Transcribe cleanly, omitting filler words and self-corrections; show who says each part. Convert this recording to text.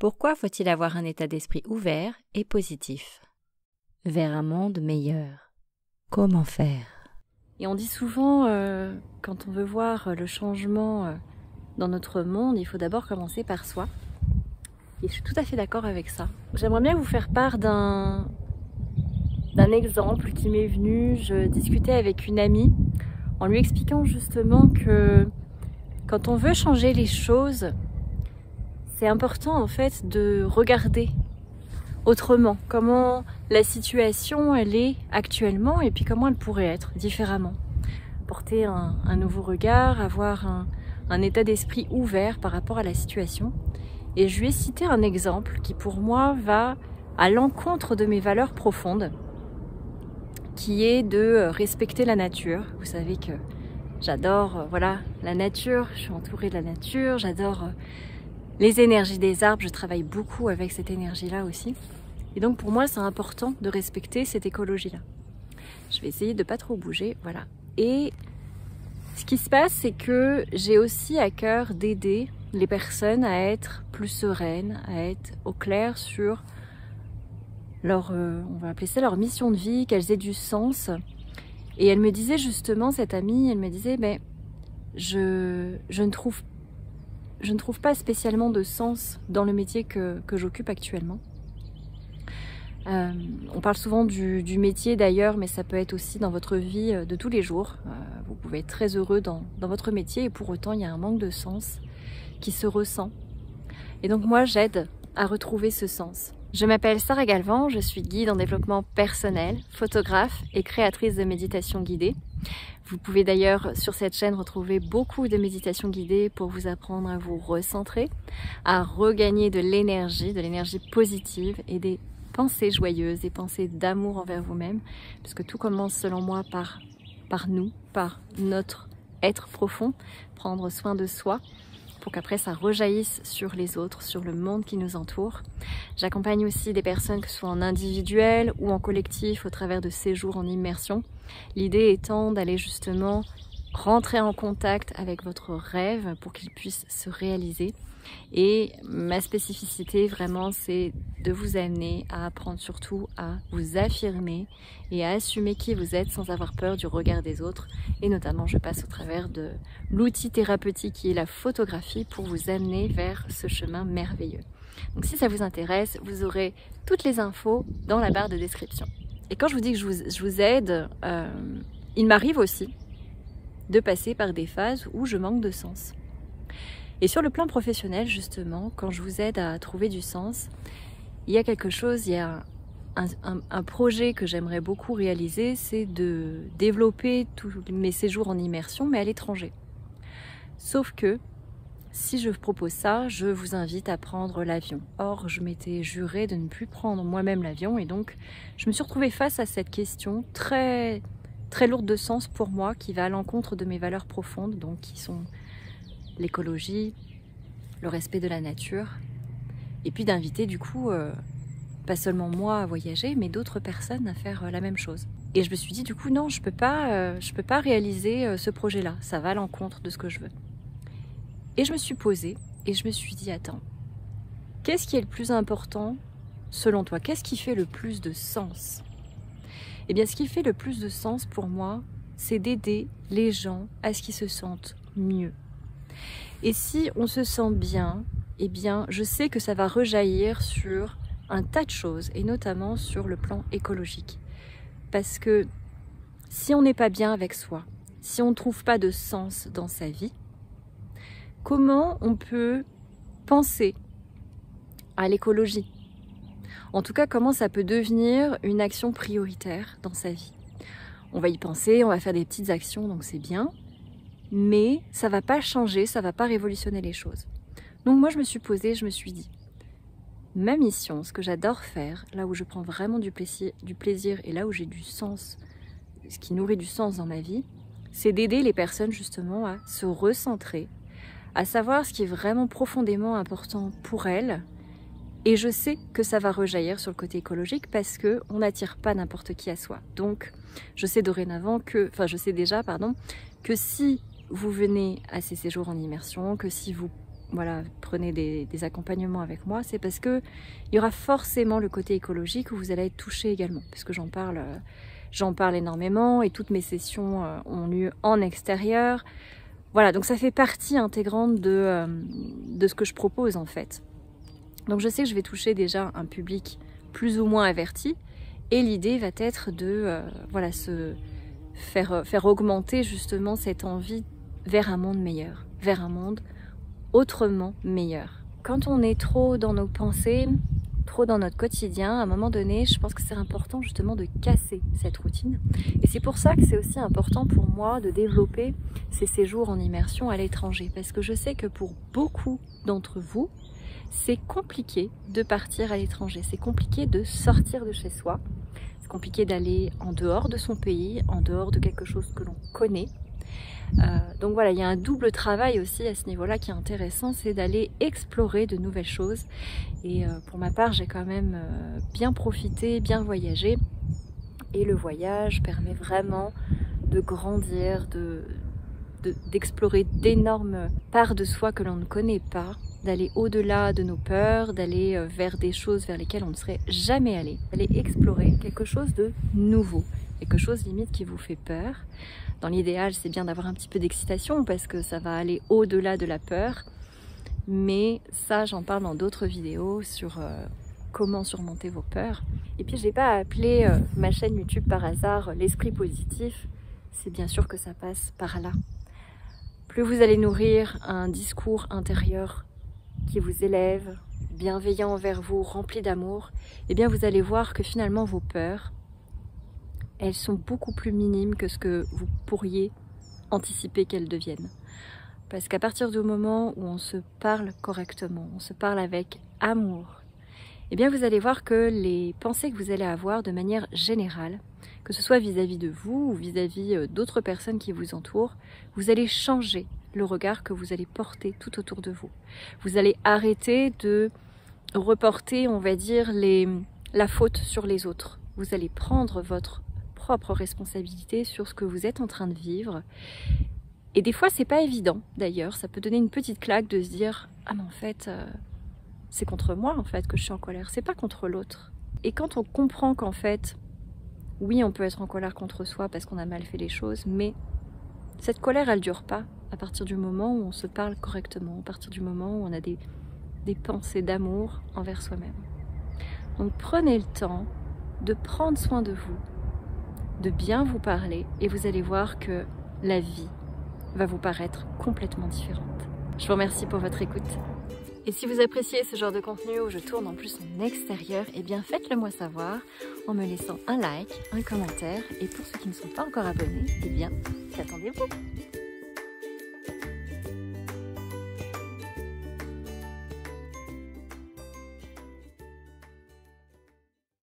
Speaker 1: Pourquoi faut-il avoir un état d'esprit ouvert et positif vers un monde meilleur? Comment faire?
Speaker 2: Et on dit souvent, quand on veut voir le changement dans notre monde, il faut d'abord commencer par soi. Et je suis tout à fait d'accord avec ça. J'aimerais bien vous faire part d'un exemple qui m'est venu. Je discutais avec une amie en lui expliquant justement que quand on veut changer les choses, c'est important en fait de regarder autrement comment la situation elle est actuellement et puis comment elle pourrait être différemment. Porter un nouveau regard, avoir un état d'esprit ouvert par rapport à la situation. Et je lui ai cité un exemple qui pour moi va à l'encontre de mes valeurs profondes, qui est de respecter la nature. Vous savez que j'adore la nature, je suis entourée de la nature, j'adore les énergies des arbres, je travaille beaucoup avec cette énergie-là aussi. Et donc pour moi c'est important de respecter cette écologie-là. Je vais essayer de pas trop bouger, voilà. Et ce qui se passe, c'est que j'ai aussi à cœur d'aider les personnes à être plus sereines, à être au clair sur leur, on va appeler ça leur mission de vie, qu'elles aient du sens. Et elle me disait justement, cette amie, elle me disait, mais je ne trouve pas spécialement de sens dans le métier que j'occupe actuellement. On parle souvent du métier d'ailleurs, mais ça peut être aussi dans votre vie de tous les jours. Vous pouvez être très heureux dans votre métier et pour autant il y a un manque de sens qui se ressent. Et donc moi j'aide à retrouver ce sens. Je m'appelle Sarah Galvan, je suis guide en développement personnel, photographe et créatrice de méditation guidée. Vous pouvez d'ailleurs sur cette chaîne retrouver beaucoup de méditations guidées pour vous apprendre à vous recentrer, à regagner de l'énergie positive et des pensées joyeuses, des pensées d'amour envers vous-même, puisque tout commence selon moi par nous, par notre être profond, prendre soin de soi, pour qu'après ça rejaillisse sur les autres, sur le monde qui nous entoure. J'accompagne aussi des personnes, que ce soit en individuel ou en collectif, au travers de séjours en immersion. L'idée étant d'aller justement rentrer en contact avec votre rêve pour qu'il puisse se réaliser. Et ma spécificité vraiment, c'est de vous amener à apprendre surtout à vous affirmer et à assumer qui vous êtes sans avoir peur du regard des autres. Et notamment, je passe au travers de l'outil thérapeutique qui est la photographie pour vous amener vers ce chemin merveilleux. Donc si ça vous intéresse, vous aurez toutes les infos dans la barre de description. Et quand je vous dis que je vous aide, il m'arrive aussi de passer par des phases où je manque de sens. Et sur le plan professionnel, justement, quand je vous aide à trouver du sens, il y a quelque chose, il y a un projet que j'aimerais beaucoup réaliser, c'est de développer tous mes séjours en immersion, mais à l'étranger. Sauf que, si je propose ça, je vous invite à prendre l'avion. Or, je m'étais juré de ne plus prendre moi-même l'avion, et donc je me suis retrouvée face à cette question très, très lourde de sens pour moi, qui va à l'encontre de mes valeurs profondes, donc qui sont l'écologie, le respect de la nature, et puis d'inviter du coup, pas seulement moi à voyager, mais d'autres personnes à faire la même chose. Et je me suis dit du coup non, je peux pas réaliser ce projet-là, ça va à l'encontre de ce que je veux. Et je me suis posée et je me suis dit attends, qu'est-ce qui est le plus important selon toi? Qu'est-ce qui fait le plus de sens? Eh bien ce qui fait le plus de sens pour moi, c'est d'aider les gens à ce qu'ils se sentent mieux. Et si on se sent bien, eh bien, je sais que ça va rejaillir sur un tas de choses, et notamment sur le plan écologique. Parce que si on n'est pas bien avec soi, si on ne trouve pas de sens dans sa vie, comment on peut penser à l'écologie? En tout cas, comment ça peut devenir une action prioritaire dans sa vie? On va y penser, on va faire des petites actions, donc c'est bien. Mais ça va pas changer, ça va pas révolutionner les choses. Donc moi je me suis posée, je me suis dit, ma mission, ce que j'adore faire, là où je prends vraiment du plaisir et là où j'ai du sens, ce qui nourrit du sens dans ma vie, c'est d'aider les personnes justement à se recentrer, à savoir ce qui est vraiment profondément important pour elles. Et je sais que ça va rejaillir sur le côté écologique parce qu'on n'attire pas n'importe qui à soi. Donc je sais dorénavant je sais déjà que si vous venez à ces séjours en immersion, que si vous voilà, prenez des accompagnements avec moi, c'est parce que il y aura forcément le côté écologique où vous allez être touché également, parce que j'en parle énormément et toutes mes sessions ont lieu en extérieur. Voilà, donc ça fait partie intégrante de ce que je propose en fait. Donc je sais que je vais toucher déjà un public plus ou moins averti, et l'idée va être de voilà, faire augmenter justement cette envie vers un monde meilleur, vers un monde autrement meilleur. Quand on est trop dans nos pensées, trop dans notre quotidien, à un moment donné, je pense que c'est important justement de casser cette routine. Et c'est pour ça que c'est aussi important pour moi de développer ces séjours en immersion à l'étranger. Parce que je sais que pour beaucoup d'entre vous, c'est compliqué de partir à l'étranger. C'est compliqué de sortir de chez soi. C'est compliqué d'aller en dehors de son pays, en dehors de quelque chose que l'on connaît. Donc voilà, il y a un double travail aussi à ce niveau-là qui est intéressant, c'est d'aller explorer de nouvelles choses. Et pour ma part, j'ai quand même bien profité, bien voyagé. Et le voyage permet vraiment de grandir, d'explorer d'énormes parts de soi que l'on ne connaît pas, d'aller au-delà de nos peurs, d'aller vers des choses vers lesquelles on ne serait jamais allé, d'aller explorer quelque chose de nouveau, quelque chose limite qui vous fait peur. Dans l'idéal, c'est bien d'avoir un petit peu d'excitation parce que ça va aller au-delà de la peur. Mais ça, j'en parle dans d'autres vidéos sur comment surmonter vos peurs. Et puis, je n'ai pas appelé ma chaîne YouTube par hasard l'esprit positif. C'est bien sûr que ça passe par là. Plus vous allez nourrir un discours intérieur qui vous élève, bienveillant envers vous, rempli d'amour, eh bien vous allez voir que finalement vos peurs, elles sont beaucoup plus minimes que ce que vous pourriez anticiper qu'elles deviennent. Parce qu'à partir du moment où on se parle correctement, on se parle avec amour, eh bien vous allez voir que les pensées que vous allez avoir de manière générale, que ce soit vis-à-vis de vous ou vis-à-vis d'autres personnes qui vous entourent, vous allez changer le regard que vous allez porter tout autour de vous. Vous allez arrêter de reporter, on va dire, la faute sur les autres. Vous allez prendre votre propre responsabilité sur ce que vous êtes en train de vivre. Et des fois, c'est pas évident, d'ailleurs. Ça peut donner une petite claque de se dire « Ah, mais en fait, c'est contre moi, en fait, que je suis en colère. C'est pas contre l'autre. » Et quand on comprend qu'en fait, oui, on peut être en colère contre soi parce qu'on a mal fait les choses, mais cette colère, elle dure pas à partir du moment où on se parle correctement, à partir du moment où on a des pensées d'amour envers soi-même. Donc prenez le temps de prendre soin de vous, de bien vous parler, et vous allez voir que la vie va vous paraître complètement différente. Je vous remercie pour votre écoute. Et si vous appréciez ce genre de contenu où je tourne en plus en extérieur, eh bien faites-le moi savoir en me laissant un like, un commentaire, et pour ceux qui ne sont pas encore abonnés, eh bien qu'attendez-vous ?